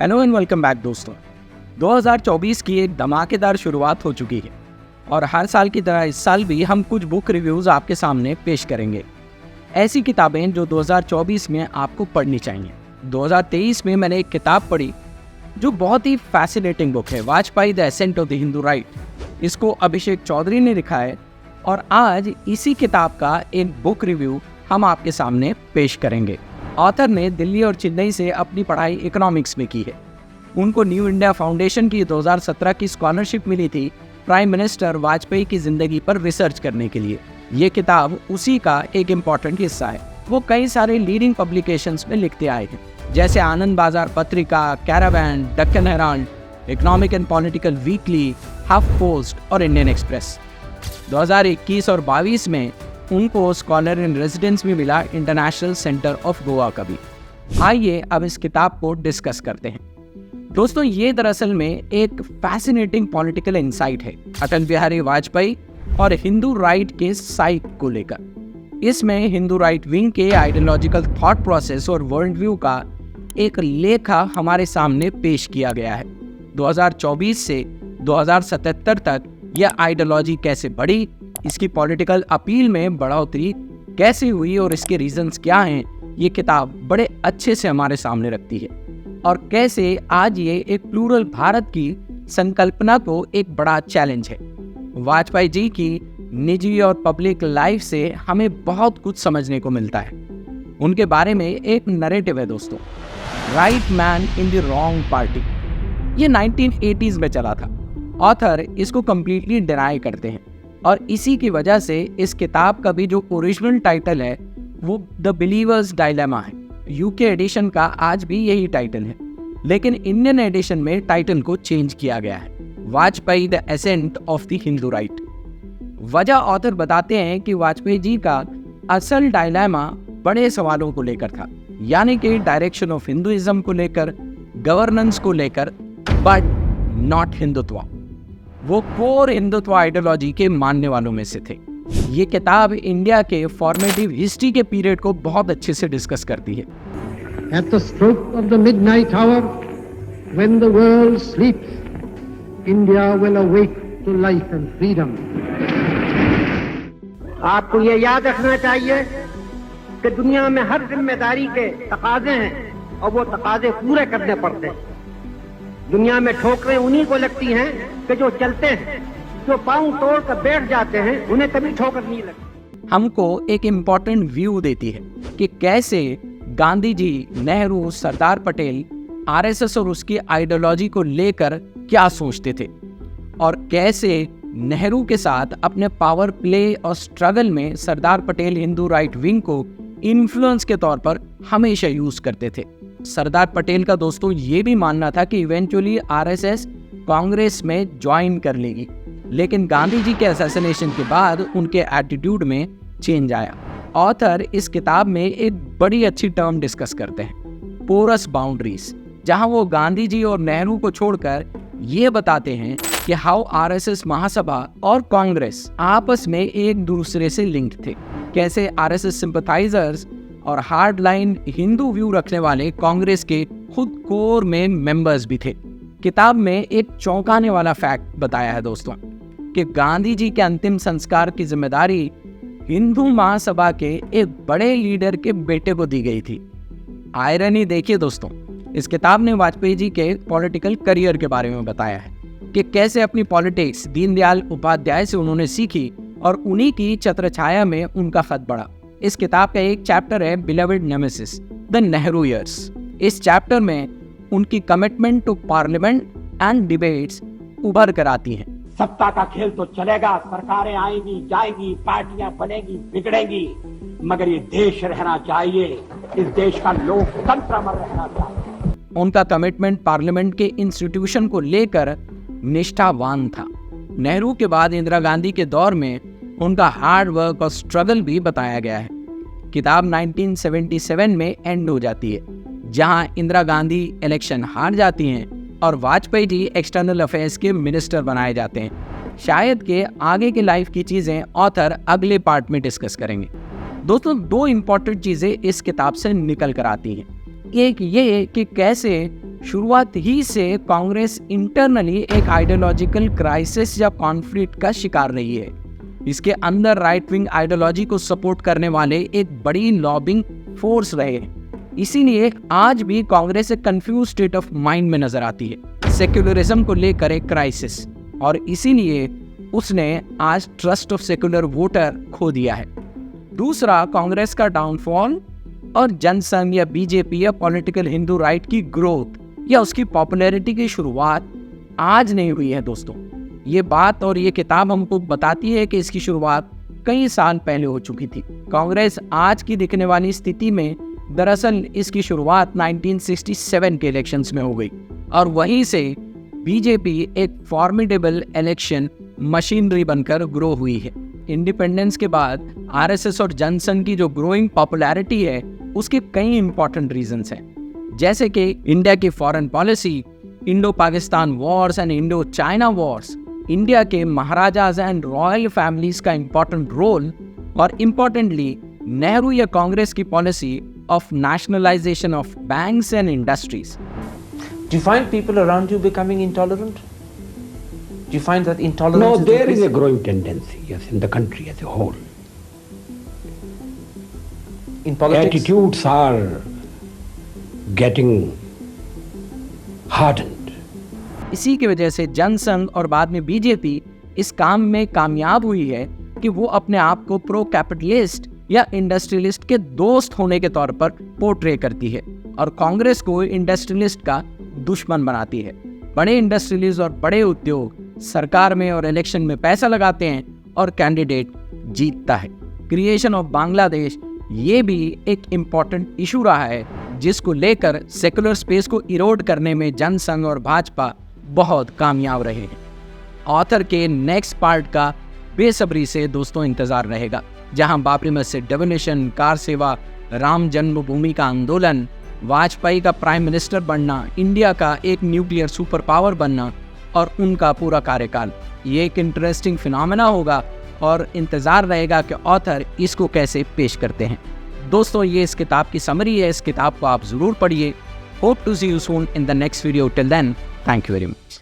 Hello and welcome back दोस्तों। 2024 की एक धमाकेदार शुरुआत हो चुकी है और हर साल की तरह इस साल भी हम कुछ बुक रिव्यूज़ आपके सामने पेश करेंगे। ऐसी किताबें जो 2024 में आपको पढ़नी चाहिए। 2023 में मैंने एक किताब पढ़ी जो बहुत ही फैसिनेटिंग बुक है, Vajpayee the ascent of the Hindu right. इसको अभिषेक चौधरी ने लिखा है और आज इसी किताब का एक बुक रिव्यू हम आपके सामने पेश करेंगे। ऑथर ने दिल्ली और चेन्नई से अपनी पढ़ाई इकोनॉमिक्स में की है। उनको न्यू इंडिया फाउंडेशन की 2017 की स्कॉलरशिप मिली थी प्राइम मिनिस्टर वाजपेयी की ज़िंदगी पर रिसर्च करने के लिए। ये किताब उसी का एक इम्पॉर्टेंट हिस्सा है। वो कई सारे लीडिंग पब्लिकेशंस में लिखते आए हैं, जैसे Anand Bazar Patrika, Caravan, Deccan Herald, Economic and Political Weekly, Huff Post और इंडियन एक्सप्रेस। 2021 और 22 में उनको स्कॉलर इन रेजिडेंस भी मिला इंटरनेशनल सेंटर ऑफ गोवा का भी। आइए अब इस किताब को डिस्कस करते हैं। दोस्तों, ये दरअसल में एक फैसिनेटिंग पॉलिटिकल इंसाइट है अटल बिहारी वाजपेयी और हिंदू राइट के साइक को लेकर। इसमें हिंदू राइट विंग के आइडियोलॉजिकल थॉट प्रोसेस और वर्ल्ड व्यू का एक लेखा हमारे सामने पेश किया गया है। 2024 से 2077 तक यह आइडियोलॉजी कैसे बढ़ी, इसकी पॉलिटिकल अपील में बढ़ोतरी कैसे हुई और इसके रीजंस क्या हैं, ये किताब बड़े अच्छे से हमारे सामने रखती है और कैसे आज ये एक प्लूरल भारत की संकल्पना को एक बड़ा चैलेंज है। वाजपेयी जी की निजी और पब्लिक लाइफ से हमें बहुत कुछ समझने को मिलता है। उनके बारे में एक नैरेटिव है दोस्तों, right man in the wrong party. ये 1980s में चला था। ऑथर इसको कम्प्लीटली डिनाई करते हैं और इसी की वजह से इस किताब का भी जो ओरिजिनल टाइटल है वो द बिलीवर्स डायलेमा है। यूके एडिशन का आज भी यही टाइटल है, लेकिन इंडियन एडिशन में टाइटल को चेंज किया गया है, Vajpayee the ascent of the Hindu right. वजह ऑथर बताते हैं कि वाजपेयी जी का असल डायलेमा बड़े सवालों को लेकर था, यानी कि डायरेक्शन ऑफ हिंदुइज्म को लेकर, गवर्नेंस को लेकर, बट नॉट हिंदुत्व। वो कोर हिंदुत्व आइडियोलॉजी के मानने वालों में से थे। ये किताब इंडिया के फॉर्मेटिव हिस्ट्री के पीरियड को बहुत अच्छे से डिस्कस करती है। At the stroke of the midnight hour, when the world sleeps, India will awake to life and freedom. आपको ये याद रखना चाहिए कि दुनिया में हर जिम्मेदारी के तकाजे हैं और वो तकाजे पूरे करने पड़ते हैं। दुनिया में ठोकरें उन्हीं को लगती हैं कि जो चलते हैं, जो पांव तोड़ कर बैठ जाते हैं, उन्हें कभी ठोकर नहीं लगती। हमको एक इम्पॉर्टेंट व्यू देती है कि कैसे गांधी जी, नेहरू, सरदार पटेल आरएसएस और उसकी आइडियोलॉजी को लेकर क्या सोचते थे और कैसे नेहरू के साथ अपने पावर प्ले और स्ट्रगल में सरदार पटेल हिंदू राइट विंग को इन्फ्लुएंस के तौर पर हमेशा यूज करते थे। सरदार पटेल का दोस्तों ये भी मानना था कि इवेंचुअली आरएसएस कांग्रेस में ज्वाइन कर लेगी, लेकिन गांधी जी के असैसिनेशन के बाद उनके एटीट्यूड में चेंज आया। ऑथर इस किताब में एक बड़ी अच्छी टर्म डिस्कस करते हैं, पोरस बाउंड्रीज, जहां वो गांधी जी और नेहरू को छोड़कर ये बताते हैं कि हाउ आरएसएस महासभा और कांग्रेस आपस में एक दूसरे से लिंक्ड थे। कैसे आरएसएस सिंपैथाइजर्स और हार्ड लाइन हिंदू व्यू रखने वाले कांग्रेस के खुद कोर में मेंबर्स भी थे। किताब में एक चौंकाने वाला फैक्ट बताया है दोस्तों कि गांधी जी के अंतिम संस्कार की जिम्मेदारी हिंदू महासभा के एक बड़े लीडर के बेटे को दी गई थी। आयरनी देखिए दोस्तों, इस किताब ने वाजपेयी जी के पॉलिटिकल करियर के बारे में बताया है कि कैसे अपनी पॉलिटिक्स दीनदयाल उपाध्याय से उन्होंने सीखी और उन्हीं की छत्रछाया में उनका खत बढ़ा। इस किताब का एक चैप्टर है beloved nemesis, the Nehru years. इस चैप्टर में उनकी commitment to parliament and debates उभर कर आती हैं। सत्ता का खेल तो चलेगा, सरकारें आएंगी जाएंगी, पार्टियां बनेगी बिगड़ेंगी, मगर ये देश रहना चाहिए, इस देश का लोकतंत्र अमर रहना चाहिए। उनका कमिटमेंट पार्लियामेंट के इंस्टीट्यूशन को लेकर निष्ठावान था। नेहरू के बाद इंदिरा गांधी के दौर में उनका हार्ड वर्क और स्ट्रगल भी बताया गया है। किताब 1977 में एंड हो जाती है, जहां इंदिरा गांधी इलेक्शन हार जाती हैं और वाजपेयी जी एक्सटर्नल अफेयर्स के मिनिस्टर बनाए जाते हैं। शायद के आगे की लाइफ की चीज़ें ऑथर अगले पार्ट में डिस्कस करेंगे। दोस्तों, दो इम्पॉर्टेंट चीज़ें इस किताब से निकल कर आती हैं। एक ये कि कैसे शुरुआत ही से कांग्रेस इंटरनली एक आइडियोलॉजिकल क्राइसिस या कॉन्फ्लिक्ट का शिकार रही है। इसके अंदर राइट विंग आइडियोलॉजी को सपोर्ट करने वाले एक बड़ी लॉबिंग फोर्स रहे हैं। इसीलिए आज भी कांग्रेस एक कंफ्यूज स्टेट ऑफ माइंड में नजर आती है, सेक्युलरिज्म को लेकर एक क्राइसिस, और इसीलिए उसने आज ट्रस्ट ऑफ सेक्युलर वोटर खो दिया है। दूसरा, कांग्रेस का डाउनफॉल और जनसंघ या बीजेपी या पॉलिटिकल हिंदू राइट की ग्रोथ या उसकी पॉपुलैरिटी की शुरुआत आज नहीं हुई है दोस्तों। ये बात और ये किताब हमको बताती है कि इसकी शुरुआत कई साल पहले हो चुकी थी। कांग्रेस आज की दिखने वाली स्थिति में दरअसल इसकी शुरुआत 1967 के इलेक्शंस में हो गई, और वहीं से बीजेपी एक फॉर्मिडेबल इलेक्शन मशीनरी बनकर ग्रो हुई है। इंडिपेंडेंस के बाद आरएसएस और जनसंघ की जो ग्रोइंग पॉपुलैरिटी है उसके कई इंपॉर्टेंट रीजंस हैं, जैसे कि इंडिया की foreign policy, Indo Pakistan Wars and Indo China Wars, India के महाराजाज एंड रॉयल फैमिलीज का इंपॉर्टेंट रोल, और इम्पोर्टेंटली नेहरू या कांग्रेस की policy of nationalisation of banks and industries. Do you find people around you becoming intolerant? Do you find that intolerance? No, there is a increasing? growing tendency, yes, in the country as a whole. In politics? Attitudes are getting hardened. इसी की वजह से जनसंघ और बाद में BJP इस काम में कामयाब हुई है कि वो अपने आप को प्रो कैपिटलिस्ट या इंडस्ट्रियलिस्ट के दोस्त होने के तौर पर पोर्ट्रे करती है, और कांग्रेस को इंडस्ट्रियलिस्ट का दुश्मन बनाती है। बड़े इंडस्ट्रियलिस्ट और बड़े उद्योग सरकार में और इलेक्शन में पैसा लगाते हैं और कैंडिडेट जीतता है। क्रिएशन ऑफ बांग्लादेश ये भी एक इम्पॉर्टेंट इशू रहा है, जिसको लेकर सेकुलर स्पेस को इरोड करने में जनसंघ और भाजपा बहुत कामयाब रहे हैं। ऑथर के नेक्स्ट पार्ट का बेसब्री से दोस्तों इंतजार रहेगा, जहां बाबरी मस्जिद डेमोलिशन, कार सेवा, राम जन्मभूमि का आंदोलन, वाजपेयी का प्राइम मिनिस्टर बनना, इंडिया का एक न्यूक्लियर सुपर पावर बनना और उनका पूरा कार्यकाल, ये एक इंटरेस्टिंग फिनोमेना होगा, और इंतज़ार रहेगा कि ऑथर इसको कैसे पेश करते हैं। दोस्तों, ये इस किताब की समरी है, इस किताब को आप ज़रूर पढ़िए। Hope to see you soon in the next video. Till then, thank you very much.